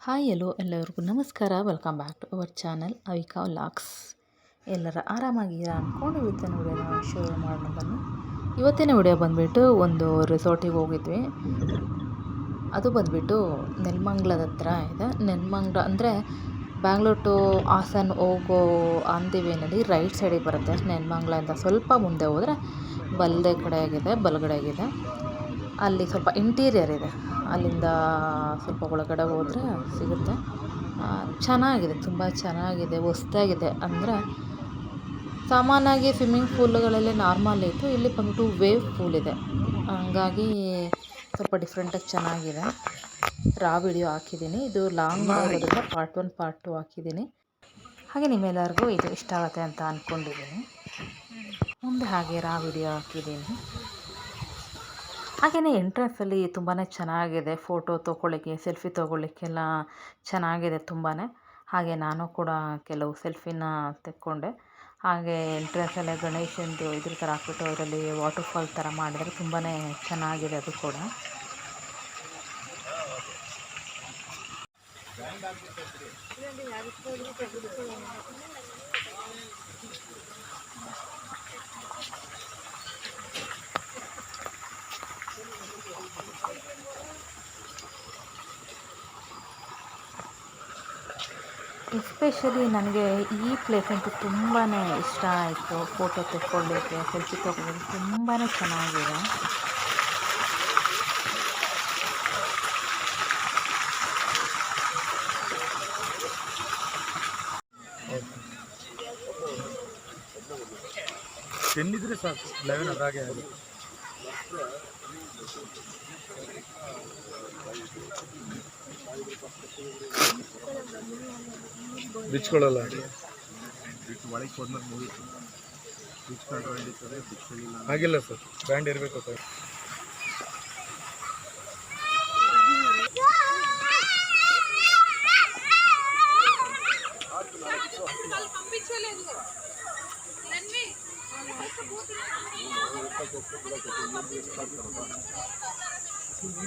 Hi ಎಲ್ಲರಿಗೂ ನಮಸ್ಕಾರ. Welcome back to our channel Avika vlogs. ಎಲ್ಲರ ಆರಾಮಾಗಿರ ಅಂದ್ಕೊಂಡು ಇವತ್ತಿನ ವಿಡಿಯೋನ ಶುರು ಮಾಡೋಣ ಬನ್ನಿ. ಇವತ್ತಿನ ವಿಡಿಯೋ ಬಂದುಬಿಟ್ಟು ಒಂದು ರೆಸಾರ್ಟಿಗೆ ಹೋಗಿದ್ವಿ. ಅದು ಬಂದುಬಿಟ್ಟು ನೆಲಮಂಗ್ಲದ ಹತ್ರ ಇದೆ. ನೆಲಮಂಗ್ಲ ಅಂದರೆ ಬ್ಯಾಂಗ್ಳೂರ್ ಟು ಹಾಸನ್ ಹೋಗೋ ಆನ್ ದಿ ವೇನಲ್ಲಿ ರೈಟ್ ಸೈಡಿಗೆ ಬರುತ್ತೆ. ನೆಲಮಂಗ್ಲದಿಂದ ಸ್ವಲ್ಪ ಮುಂದೆ ಹೋದರೆ ಬಲಗಡೆಗಿದೆ. ಅಲ್ಲಿ ಸ್ವಲ್ಪ ಇಂಟೀರಿಯರ್ ಇದೆ. ಅಲ್ಲಿಂದ ಸ್ವಲ್ಪ ಒಳಗಡೆ ಹೋದರೆ ಸಿಗುತ್ತೆ. ಚೆನ್ನಾಗಿದೆ, ತುಂಬ ಚೆನ್ನಾಗಿದೆ, ಹೊಸ್ದಾಗಿದೆ. ಅಂದರೆ ಸಾಮಾನ್ಯವಾಗಿ ಸ್ವಿಮ್ಮಿಂಗ್ ಪೂಲ್ಗಳಲ್ಲಿ ನಾರ್ಮಲ್ ಇತ್ತು, ಇಲ್ಲಿ ಬಂದ್ಬಿಟ್ಟು ವೇವ್ ಪೂಲ್ ಇದೆ. ಹಂಗಾಗಿ ಸ್ವಲ್ಪ ಡಿಫ್ರೆಂಟಾಗಿ ಚೆನ್ನಾಗಿದೆ. ವಿಡಿಯೋ ಹಾಕಿದ್ದೀನಿ. ಇದು ಲಾಂಗ್ ಆಗಿರೋದ್ರಿಂದ ಪಾರ್ಟ್ 1 ಪಾರ್ಟ್ 2 ಹಾಕಿದ್ದೀನಿ. ಹಾಗೆ ನಿಮ್ಮೆಲ್ಲರಿಗೂ ಇದು ಇಷ್ಟ ಆಗುತ್ತೆ ಅಂತ ಅಂದ್ಕೊಂಡಿದ್ದೀನಿ. ಮುಂದೆ ಹಾಗೆ ವಿಡಿಯೋ ಹಾಕಿದ್ದೀನಿ. ಹಾಗೆಯೇ ಎಂಟ್ರೆನ್ಸಲ್ಲಿ ತುಂಬಾ ಚೆನ್ನಾಗಿದೆ. ಫೋಟೋ ತೊಗೊಳ್ಳಿಕ್ಕೆ, ಸೆಲ್ಫಿ ತೊಗೊಳ್ಳಿಕ್ಕೆಲ್ಲ ಚೆನ್ನಾಗಿದೆ ತುಂಬಾ. ಹಾಗೆ ನಾನು ಕೂಡ ಕೆಲವು ಸೆಲ್ಫಿನ ತೆಕ್ಕೊಂಡೆ. ಹಾಗೆ ಎಂಟ್ರೆನ್ಸಲ್ಲೇ ಗಣೇಶಂದು ಇದ್ರ ಥರ ಹಾಕ್ಬಿಟ್ಟು ಅದರಲ್ಲಿ ವಾಟರ್ ಫಾಲ್ ಥರ ಮಾಡಿದರೆ ತುಂಬಾ ಚೆನ್ನಾಗಿದೆ ಅದು ಕೂಡ. ಎಸ್ಪೆಷಲಿ ನನಗೆ ಈ ಪ್ಲೇಸ್ ಅಂತೂ ತುಂಬಾ ಇಷ್ಟ ಆಯಿತು. ಫೋಟೋ ತೆಕ್ಕೊಳ್ಳಿಕ್ಕೆ, ಸೆಲ್ಫಿ ತೊಗೊಳ್ಳೋಕ್ಕೆ ತುಂಬಾ ಚೆನ್ನಾಗಿದೆ. ಚೆನ್ನಿದ್ರೆ ಸಾಕು, 11 ಅದ್ರಾಗೆ ಬಿಚ್ಕೊಳ್ಳಲ್ಲ. ಹಾಗಿಲ್ಲ ಸರ್, ಬ್ರ್ಯಾಂಡ್ ಇರಬೇಕು ಸರ್.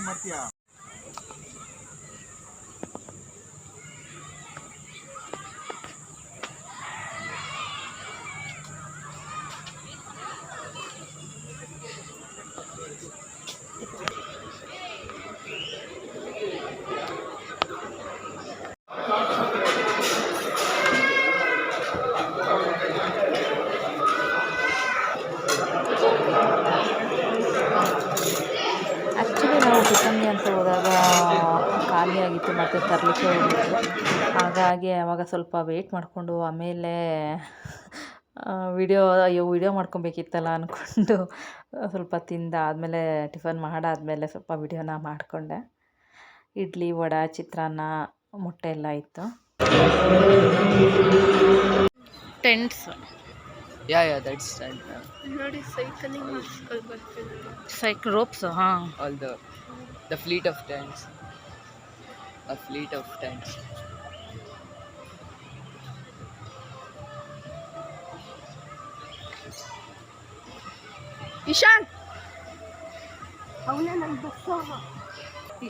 ಮಾಡ್ತೀಯಾ? ಆ್ಯಕ್ಚುಲಿ ನಾವು ಚಿಕ್ಕಂಗೆ ಅಂತ ಹೋದಾಗ ಖಾಲಿಯಾಗಿತ್ತು ಮತ್ತು ತರಲಿಕ್ಕೆ ಹೋಗಿತ್ತು. ಹಾಗಾಗಿ ಆವಾಗ ಸ್ವಲ್ಪ ವೆಯ್ಟ್ ಮಾಡಿಕೊಂಡು ಆಮೇಲೆ ವಿಡಿಯೋ ಮಾಡ್ಕೊಬೇಕಿತ್ತಲ್ಲ ಅಂದ್ಕೊಂಡು ಸ್ವಲ್ಪ ತಿಂದಾದಮೇಲೆ ಟಿಫನ್ ಮಾಡಾದಮೇಲೆ ಸ್ವಲ್ಪ ವಿಡಿಯೋನ ಮಾಡಿಕೊಂಡೆ. ಇಡ್ಲಿ, ವಡೆ, ಚಿತ್ರಾನ್ನ, ಮೊಟ್ಟೆ ಎಲ್ಲ ಇತ್ತು. Tents That's tent. ನೋಡಿ ಸೈಕಲಿಂಗ್ ಮಾಡಿಸ್ಕೊಂಡು ಬರ್ತಿದ್ದಾರೆ. Cycle ropes. ಹಾಂ, All the fleet of tents. A fleet of tents. Ishan ಅವನ ನನ್ನ ಬಸ್ಸು.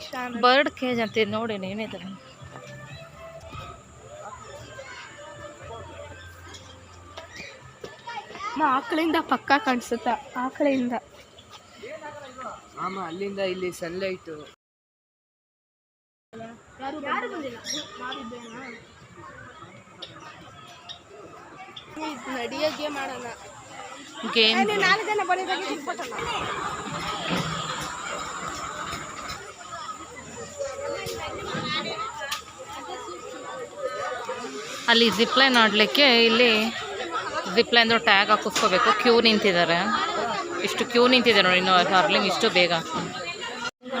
ಇಶಾನ್ ಬರ್ಡ್ ಕೇಜ್ ಅಂತೀವಿ ನೋಡಿ, ಏನಿದೆ. ಆಕಳಿಂದ ಪಕ್ಕ ಕಾಣಿಸುತ್ತ. ಆಕಳಿಂದ ಆಮ ಅಲ್ಲಿಂದ ಇಲ್ಲಿ ಸನ್ಲೈಟ್. ಯಾರು ಬಂದಿಲ್ಲ. ನಡಿಯೋಕೆ ಮಾಡೋಣ. ಗೇಮ್ 4 ಜನ ಬಂದಿದ್ದಾಗೆ ಸಿಕ್ಬಿಟ್ಟಲ್ಲ. ಅಲ್ಲಿ ಜಿಪ್ಲೈನ್ ಆಡಲಿಕ್ಕೆ ಇಲ್ಲಿ ಜಿಪ್ಲೈನ್ದು ಟ್ಯಾಗ್ ಹಾಕಿಸ್ಕೋಬೇಕು. ಕ್ಯೂ ನಿಂತಿದ್ದಾರೆ. ಇಷ್ಟು ಕ್ಯೂ ನಿಂತಿದೆ ನೋಡಿ, ಇನ್ನು ಹರ್ಲಿಂಗ್ ಇಷ್ಟು ಬೇಗ.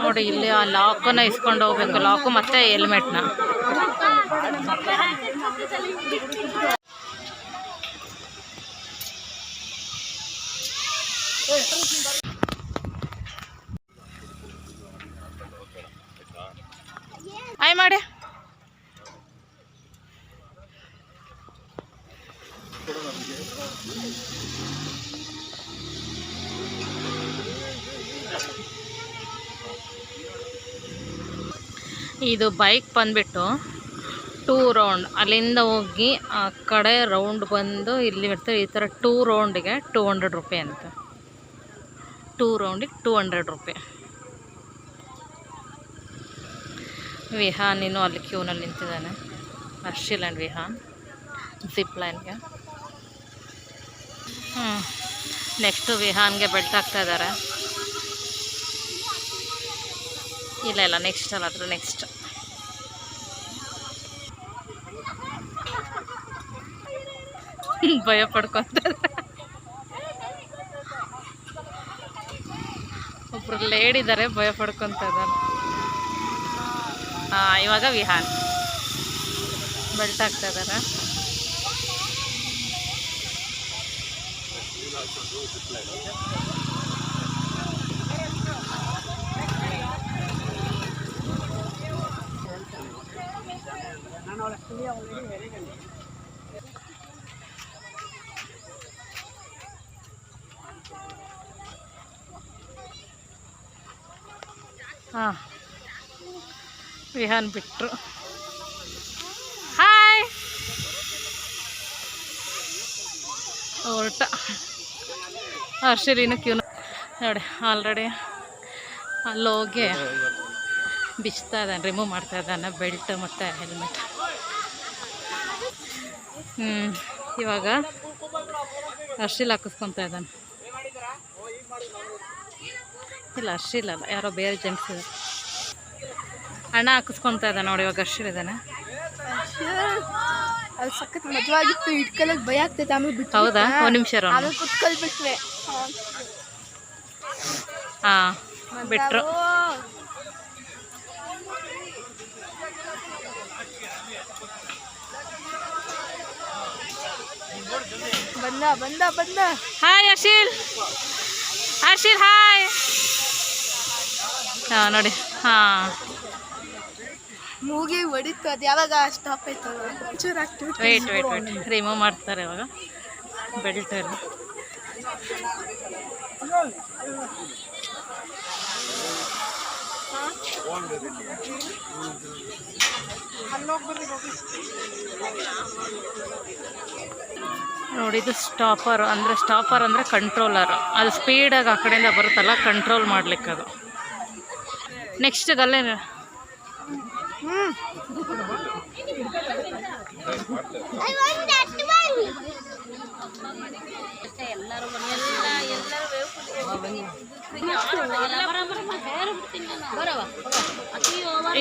ನೋಡಿ ಇಲ್ಲಿ ಆ ಲಾಕನ್ನು ಇಸ್ಕೊಂಡು ಹೋಗ್ಬೇಕು. ಲಾಕು ಮತ್ತು ಹೆಲ್ಮೆಟ್ನ. ಆಯ್ ಮಾಡಿ. ಇದು ಬೈಕ್ ಬಂದುಬಿಟ್ಟು 2 ರೌಂಡ್, ಅಲ್ಲಿಂದ ಹೋಗಿ ಆ ಕಡೆ ರೌಂಡ್ ಬಂದು ಇಲ್ಲಿ ಬರ್ತಾರೆ. ಈ ಥರ 2 ರೌಂಡಿಗೆ 200 ರೂಪಾಯಿ ಅಂತ. 2 ರೌಂಡಿಗೆ 200 ರೂಪಾಯಿ. ವಿಹಾನ್ ಇನ್ನೂ ಅಲ್ಲಿ ಕ್ಯೂನಲ್ಲಿ ನಿಂತಿದ್ದಾನೆ. ಹರ್ಷಿಲ್ ಆ್ಯಂಡ್ ವಿಹಾನ್ ಜಿಪ್ ಲೈನ್ಗೆ. ನೆಕ್ಸ್ಟು ವಿಹಾನ್ಗೆ ಬೆಲ್ಟ್ ಹಾಕ್ತಾ ಇದ್ದಾರೆ. ಇಲ್ಲ ನೆಕ್ಸ್ಟ್ ಅಲ್ಲ, ಅದ್ರ ನೆಕ್ಸ್ಟ್. ಭಯ ಪಡ್ಕೊತ ಒಬ್ರು ಲೇಡಿದ್ದಾರೆ, ಭಯ ಪಡ್ಕೊತ ಇದ್ದಾರೆ. ಇವಾಗ ವಿಹಾನ್ ಬೆಲ್ಟ್ ಹಾಕ್ತಾ ಇದ್ದಾರೆ. ವಿಹಾನ್ ಬಿಟ್ಟರು. ಹಾಯ್ ಹೊರಟ. ಹರ್ಷಿಲಿನ ಕ್ಯೂ ನೋಡಿ ಆಲ್ರೆಡಿ ಅಲ್ಲೋಗಿ ಬಿಚ್ತಾ ಇದ್ದಾನೆ, ರಿಮೂವ್ ಮಾಡ್ತಾ ಇದ್ದಾನೆ ಬೆಲ್ಟ್ ಮತ್ತು ಹೆಲ್ಮೆಟ್. ಇವಾಗ ಹರ್ಷಿಲ್ ಹಾಕಿಸ್ಕೊತಾ ಇದ್ದಾನೆ. ಇಲ್ಲ ಹರ್ಷಿಲ್ ಅಲ್ಲ, ಯಾರೋ ಬೇರೆ ಜೆಂಟ್ಸ್ ಇದೆ. ಅಣ್ಣ ಹಾಕಿಸ್ಕೊತಾ ಇದ್ದಾನೆ ನೋಡಿ. ಇವಾಗ ಹರ್ಷಿಲ್ ಇದ್ದಾನೆ. ಅದು ಸಖತ್ ಮಜವಾಗಿತ್ತು, ಇಟ್ಕೊಳ್ಳೋಕೆ ಭಯ ಆಗ್ತೈತೆ. ಆಮೇಲೆ ಬಿಟ್ಟು ಹೌದಾ? ಒಂದು ನಿಮಿಷ ಆಮೇಲೆ ಕುತ್ಕೊಳ್ಬಿಟ್ವೆ. ಹಾಂ ಬಿಟ್ಟರು. ಬಂದ ಹಾಯ್ ಹರ್ಷಿಲ್. ಹರ್ಷಿಲ್ ಹಾಯ್. ನೋಡಿ. ಮೂಗಿ ಹೊಡಿತು. ಅದು ಯಾವಾಗ ಸ್ಟಾಪ್ ಆಯ್ತಲ್ಲ, ಒಂಚೂರು ಆಗ್ತದೆ. ವೇಟ್ ರಿಮೂವ್ ಮಾಡ್ತಾರೆ ಇವಾಗ ಬೆಲ್ಟ್ ಎಲ್ಲ. ನೋಡಿ ಇದು ಸ್ಟಾಪರ್ ಅಂದರೆ ಕಂಟ್ರೋಲರ್. ಅದು ಸ್ಪೀಡಾಗಿ ಆ ಕಡೆಯಿಂದ ಬರುತ್ತಲ್ಲ, ಕಂಟ್ರೋಲ್ ಮಾಡ್ಲಿಕ್ಕೆ ಅದು. ನೆಕ್ಸ್ಟ್ ಅಲ್ಲೇ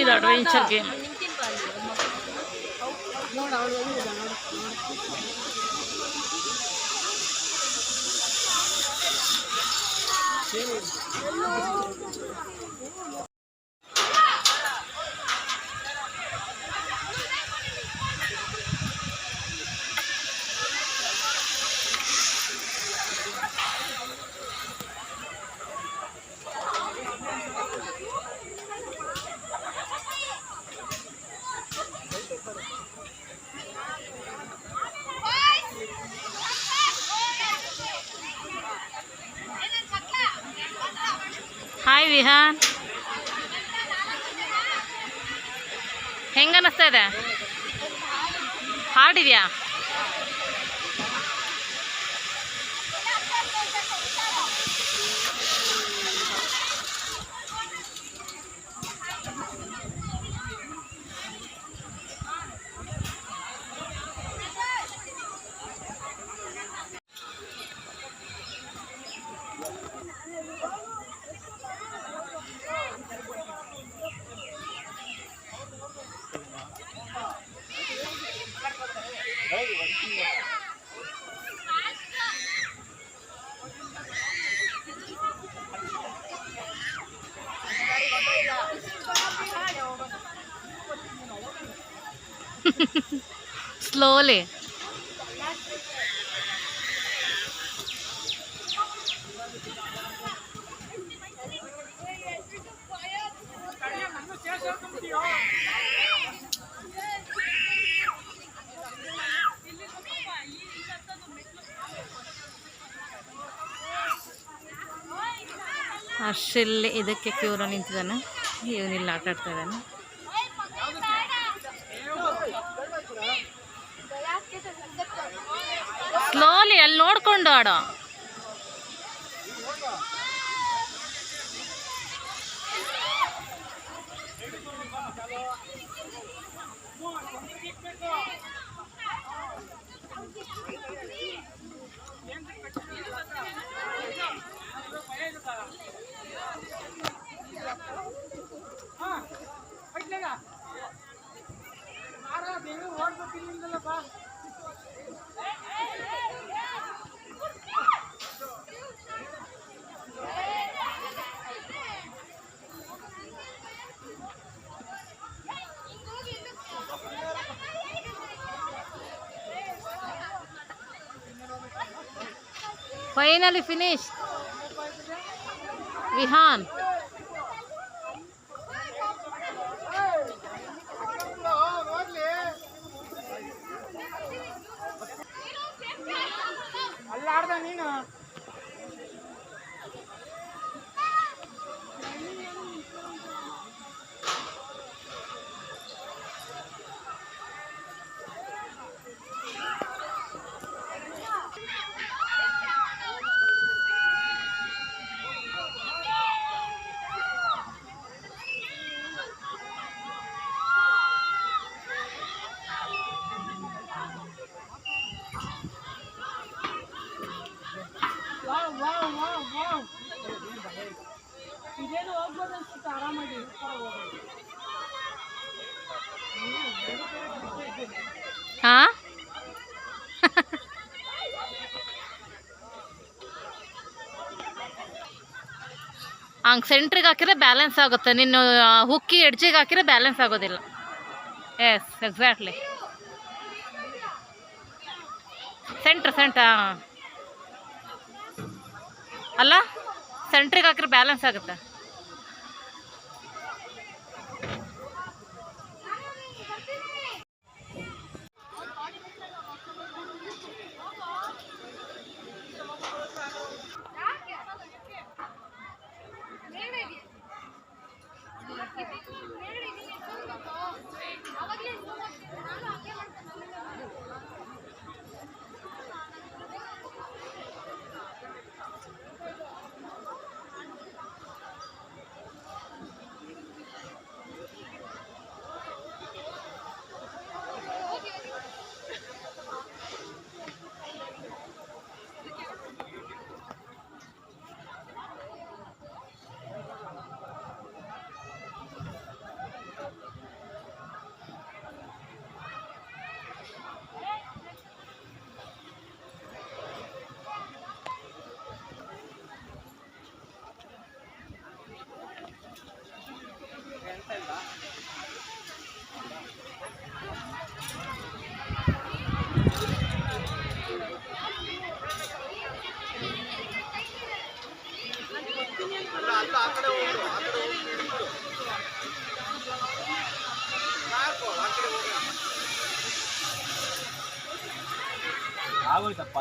ಇದು ಅಡ್ವೆಂಚರ್ ಗೇಮ್. ಹಾಯ್ ವಿಹಾನ್, ಹೆಂಗ ಅನ್ನಿಸ್ತಾ ಇದೆ? ಹಾರ್ಡ್ ಇದೆಯಾ? Slowly. ಹರ್ಷಿಲ್ ಇದಕ್ಕೆ ಕ್ಯೂರಲ್ಲಿ ನಿಂತಿದ್ದಾನೆ, ಇವನಿಲ್ಲಿ ಆಟ ಆಡ್ತಾ ಇದ್ದಾನೆ. ಅಲ್ಲಿ ನೋಡ್ಕೊಂಡು ಆಡೋ. Finally finished. Vihan. ಹಾ ಹಂಗೆ ಸೆಂಟ್ರಿಗೆ ಹಾಕಿದ್ರೆ ಬ್ಯಾಲೆನ್ಸ್ ಆಗುತ್ತೆ. ನೀನು ಹುಕ್ಕಿ ಎಡ್ಜಿಗೆ ಹಾಕಿದ್ರೆ ಬ್ಯಾಲೆನ್ಸ್ ಆಗೋದಿಲ್ಲ. Yes exactly. ಸೆಂಟ್ರ್ ಅಲ್ಲ, ಸೆಂಟ್ರಿಗೆ ಹಾಕಿದ್ರೆ ಬ್ಯಾಲೆನ್ಸ್ ಆಗುತ್ತೆ. ಆಗೋಯ್ತಪ್ಪ.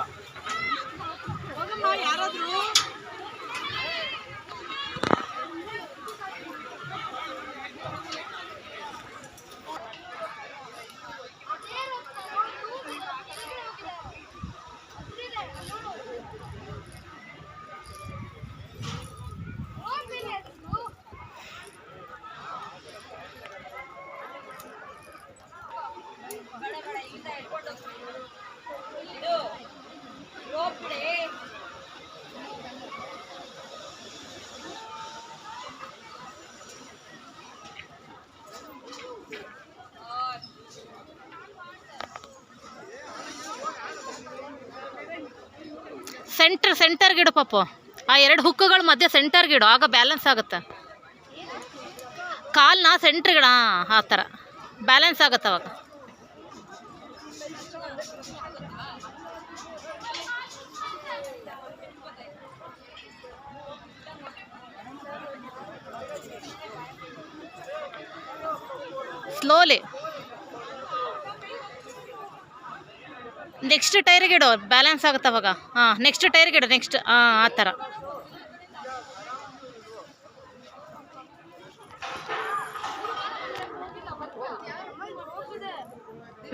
ಸೆಂಟರ್ಗಿಡು ಪಾಪು. ಆ ಎರಡು ಹುಕ್ಕುಗಳ ಮಧ್ಯೆ ಸೆಂಟರ್ಗಿಡು, ಆಗ ಬ್ಯಾಲೆನ್ಸ್ ಆಗುತ್ತೆ. ಕಾಲನ್ನ ಸೆಂಟ್ರ್ಗಿಡ, ಆ ಥರ ಬ್ಯಾಲೆನ್ಸ್ ಆಗುತ್ತೆ ಅವಾಗ. ಸ್ಲೋಲಿ. ನೆಕ್ಸ್ಟ್ ಟೈರ್ಗಿಡು, ಬ್ಯಾಲೆನ್ಸ್ ಆಗುತ್ತೆ ಅವಾಗ. ಹಾಂ, ನೆಕ್ಸ್ಟ್ ಟೈರ್ಗಿಡು, ನೆಕ್ಸ್ಟ್. ಹಾಂ, ಆ ಥರ.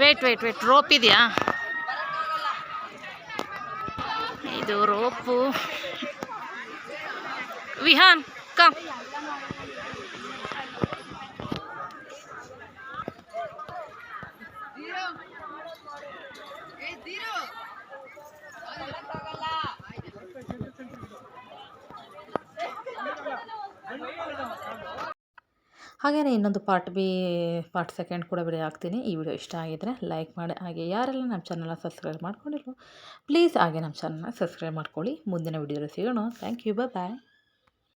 ವೇಟ್ ರೋಪ್ ಇದೆಯಾ? ಇದು ರೋಪು. ವಿಹಾನ್ ಕಮ್. ಹಾಗೆಯೇ ಇನ್ನೊಂದು ಪಾರ್ಟ್ ಸೆಕೆಂಡ್ ಕೂಡ ವಿಡಿಯೋ ಹಾಕ್ತೀನಿ. ಈ ವಿಡಿಯೋ ಇಷ್ಟ ಆಗಿದ್ದರೆ ಲೈಕ್ ಮಾಡಿ, ಹಾಗೆ ಯಾರೆಲ್ಲ ನಮ್ಮ ಚಾನಲ್ನ ಸಬ್ಸ್ಕ್ರೈಬ್ ಮಾಡ್ಕೊಂಡಿಲ್ವೋ ಪ್ಲೀಸ್ ಹಾಗೆ ನಮ್ಮ ಚಾನಲ್ನ ಸಬ್ಸ್ಕ್ರೈಬ್ ಮಾಡ್ಕೊಳ್ಳಿ. ಮುಂದಿನ ವಿಡಿಯೋದಲ್ಲಿ ಸಿಗೋಣ. Thank you, bye.